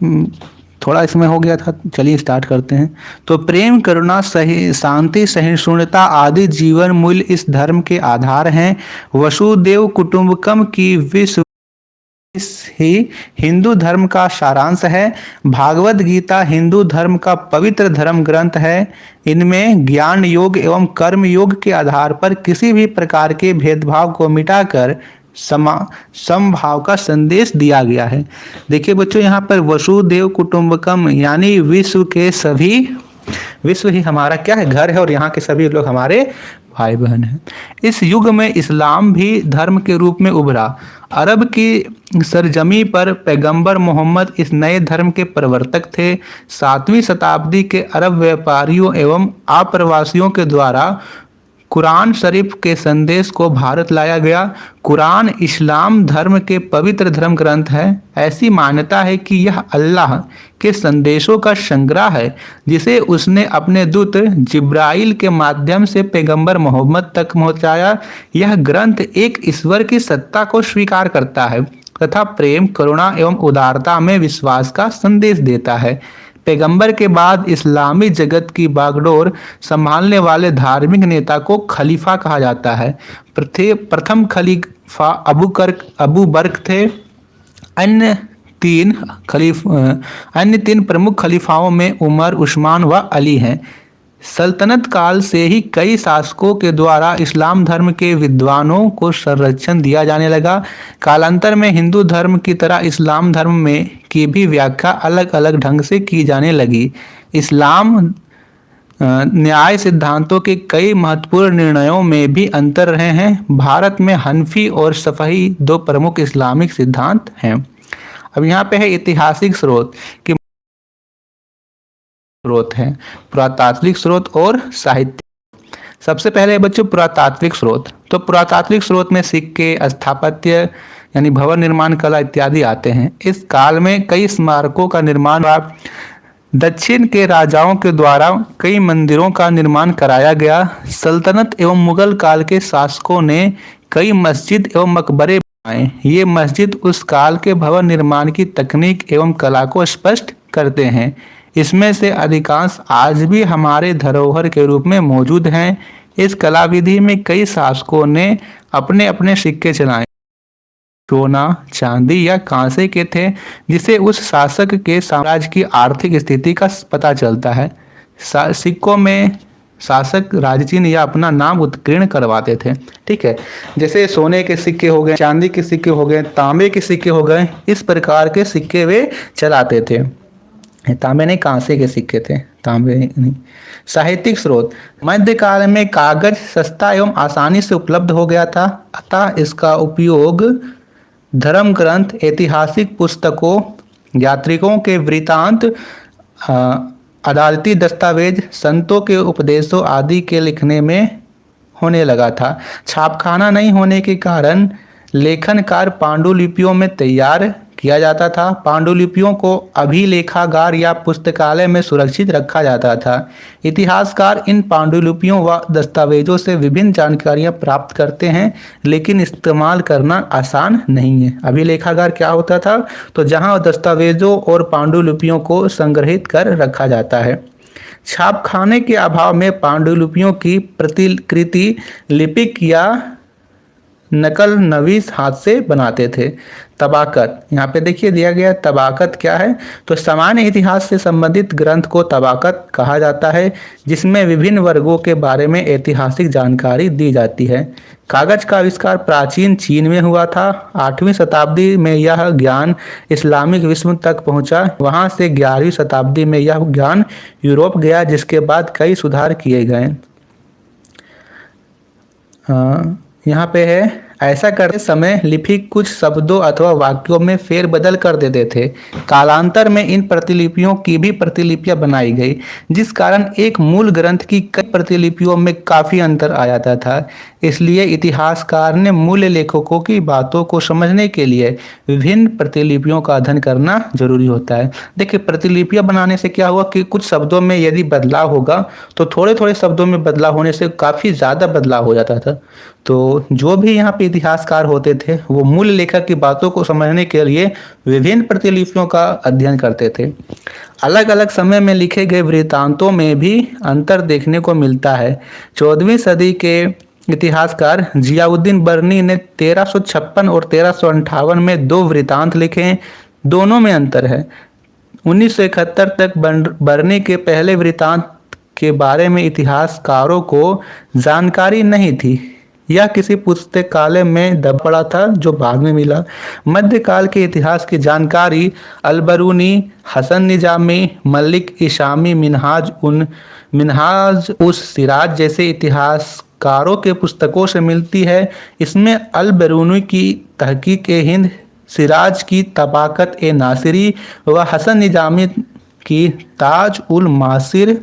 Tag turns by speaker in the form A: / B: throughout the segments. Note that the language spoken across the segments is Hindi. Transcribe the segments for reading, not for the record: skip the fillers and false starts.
A: हम्म, थोड़ा इसमें हो गया था, चलिए स्टार्ट करते हैं। तो प्रेम, करुणा, सही, शांति, सहिष्णुता आदि जीवन मूल्य इस धर्म के आधार हैं। वसुदेव कुटुंबकम की विश्व इस ही हिंदू धर्म का सारांश है। भागवत गीता हिंदू धर्म का पवित्र धर्म ग्रंथ है। इनमें ज्ञान योग एवं कर्म योग के आधार पर किसी भी प्रकार के भेदभाव को मिटाकर समा समभाव का संदेश दिया गया है। देखिए बच्चों, यहाँ पर वसुदेव कुटुंबकम यानी विश्व ही हमारा क्या है, घर है, और यहाँ के सभी लोग हमारे भाई बहन हैं। इस युग में इस्लाम भी धर्म के रूप में उभरा। अरब की सरजमी पर पैगंबर मोहम्मद इस नए धर्म के प्रवर्तक थे। 7वीं शताब्दी के अरब व्यापारियों एवं आप्रवासियों के द्वारा कुरान शरीफ के संदेश को भारत लाया गया। कुरान इस्लाम धर्म के पवित्र धर्म ग्रंथ है। ऐसी मान्यता है कि यह अल्लाह के संदेशों का संग्रह है जिसे उसने अपने दूत जिब्राइल के माध्यम से पैगंबर मोहम्मद तक पहुंचाया। यह ग्रंथ एक ईश्वर की सत्ता को स्वीकार करता है तथा प्रेम, करुणा एवं उदारता में विश्वास का संदेश देता है। पैगंबर के बाद इस्लामी जगत की बागडोर संभालने वाले धार्मिक नेता को खलीफा कहा जाता है। प्रथम खलीफा अबू बर्क थे। अन्य अन्य तीन प्रमुख खलीफाओं में उमर, उस्मान व अली हैं। सल्तनत काल से ही कई शासकों के द्वारा इस्लाम धर्म के विद्वानों को संरक्षण दिया जाने लगा। कालांतर में हिंदू धर्म की तरह इस्लाम धर्म में की भी व्याख्या अलग अलग ढंग से की जाने लगी। इस्लाम न्याय सिद्धांतों के कई महत्वपूर्ण निर्णयों में भी अंतर रहे हैं। भारत में हनफी और शफई दो प्रमुख इस्लामिक सिद्धांत हैं। अब यहाँ पे है ऐतिहासिक स्रोत कि स्रोत हैं, पुरातात्विक स्रोत और साहित्य। सबसे पहले बच्चों पुरातात्विक स्रोत। तो पुरातात्विक स्रोत में सिक्के, स्थापत्य यानी भवन निर्माण कला इत्यादि आते हैं। इस काल में कई स्मारकों का निर्माण हुआ। दक्षिण के राजाओं के द्वारा कई मंदिरों का निर्माण कराया गया। सल्तनत एवं मुगल काल के शासकों ने कई मस्जिद एवं मकबरे बनाए। ये मस्जिद उस काल के भवन निर्माण की तकनीक एवं कला को स्पष्ट करते हैं। इसमें से अधिकांश आज भी हमारे धरोहर के रूप में मौजूद हैं। इस कला विधि में कई शासकों ने अपने अपने सिक्के चलाए। सोना, चांदी या कांसे के थे, जिसे उस शासक के साम्राज्य की आर्थिक स्थिति का पता चलता है। सिक्कों में शासक राजचिन्ह या अपना नाम उत्कीर्ण करवाते थे। ठीक है, जैसे सोने के सिक्के हो गए, चांदी के सिक्के हो गए, तांबे के सिक्के हो गए, इस प्रकार के सिक्के वे चलाते थे। तांबे नहीं, कांसे के सिक्के थे, तांबे नहीं। साहित्यिक स्रोत। मध्यकाल में कागज सस्ता एवं आसानी से उपलब्ध हो गया था, अतः इसका उपयोग धर्म ग्रंथ, ऐतिहासिक पुस्तकों, यात्रिकों के वृतांत, अदालती दस्तावेज, संतों के उपदेशों आदि के लिखने में होने लगा था। छापखाना नहीं होने के कारण लेखन कार्य पांडुलिपियों में तैयार किया जाता था। पांडुलिपियों को अभिलेखागार या पुस्तकालय में सुरक्षित रखा जाता था। इतिहासकार इन पांडुलिपियों व दस्तावेजों से विभिन्न जानकारियां प्राप्त करते हैं, लेकिन इस्तेमाल करना आसान नहीं है। अभिलेखागार क्या होता था? तो जहां दस्तावेजों और पांडुलिपियों को संग्रहित कर रखा जाता है। छापखाने के अभाव में पांडुलिपियों की प्रतिकृति लिपिक या नकल नवीस हाथ से बनाते थे। तबाकत, यहाँ पे देखिए दिया गया तबाकत क्या है? तो सामान्य इतिहास से संबंधित ग्रंथ को तबाकत कहा जाता है, जिसमें विभिन्न वर्गों के बारे में ऐतिहासिक जानकारी दी जाती है। कागज का आविष्कार प्राचीन चीन में हुआ था। 8वीं शताब्दी में यह ज्ञान इस्लामिक विश्व तक पहुंचा। वहां से 11वीं शताब्दी में यह ज्ञान यूरोप गया, जिसके बाद कई सुधार किए गए। यहाँ पे है, ऐसा करते समय लिपिक कुछ शब्दों अथवा वाक्यों में फेरबदल कर देते थे। कालांतर में इन प्रतिलिपियों की भी प्रतिलिपियां बनाई गई, जिस कारण एक मूल ग्रंथ की कई प्रतिलिपियों में काफी अंतर आ जाता था। इसलिए इतिहासकार ने मूल लेखकों की बातों को समझने के लिए विभिन्न प्रतिलिपियों का अध्ययन करना जरूरी होता है। देखिए, प्रतिलिपियां बनाने से क्या हुआ कि कुछ शब्दों में यदि बदलाव होगा तो थोड़े थोड़े शब्दों में बदलाव होने से काफी ज्यादा बदलाव हो जाता था। तो जो भी यहाँ पे पे इतिहासकार होते थे वो मूल लेखक की बातों को समझने के लिए विभिन्न प्रतिलिपियों का अध्ययन करते थे। अलग अलग समय में लिखे गए वृत्तांतों में भी अंतर देखने को मिलता है। 14वीं सदी के इतिहासकार जियाउद्दीन बर्नी ने 1356 और 1358 में 2 वृत्तांत लिखे हैं। दोनों में अंतर है। 1971 तक बर्नी के पहले वृत्तांत के बारे में इतिहासकारों को जानकारी नहीं थी। यह किसी पुस्तकालय में दब पड़ा था जो बाद में मिला। मध्यकाल के इतिहास की जानकारी अलबरूनी, हसन निजामी, मलिक इशामी, मिन्हाज उस सिराज जैसे इतिहासकारों के पुस्तकों से मिलती है। इसमें अलबरूनी की तहकीक हिंद, सिराज की तबाकत ए नासिरी व हसन निजामी की ताज उल मासिर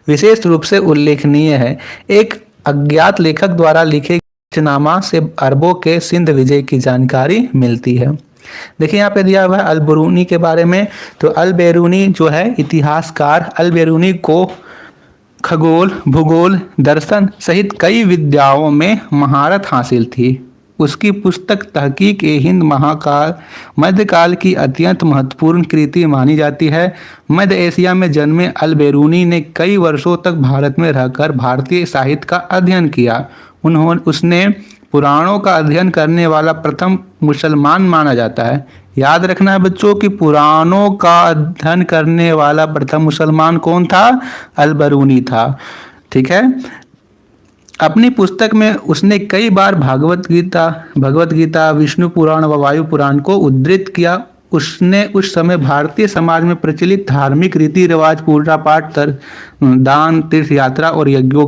A: विशेष रूप से उल्लेखनीय है। एक अज्ञात लेखक द्वारा लिखे नामा से अरबों के सिंध विजय की जानकारी मिलती है। देखिए यहाँ पे दिया हुआ है अलबरूनी के बारे में। तो अलबरूनी जो है इतिहासकार, अलबरूनी को खगोल, भूगोल, दर्शन सहित कई विद्याओं में महारत हासिल थी। उसकी पुस्तक तहकीक ए हिंद महाकाल मध्यकाल की अत्यंत महत्वपूर्ण कृति मानी जाती है। मध्य एशिया में जन्मे अलबरूनी ने कई वर्षों तक भारत में रहकर भारतीय साहित्य का अध्ययन किया। उसने पुराणों का अध्ययन करने वाला प्रथम मुसलमान माना जाता है। याद रखना है बच्चों कि पुराणों का अध्ययन करने वाला प्रथम मुसलमान कौन था? अलबरूनी था। ठीक है। अपनी पुस्तक में उसने कई बार भगवत गीता, विष्णु पुराण व वायु पुराण को उद्धृत किया। उसने उस समय भारतीय समाज में प्रचलित धार्मिक रीति रिवाज, पूजा पाठ, दान, तीर्थ यात्रा और यज्ञों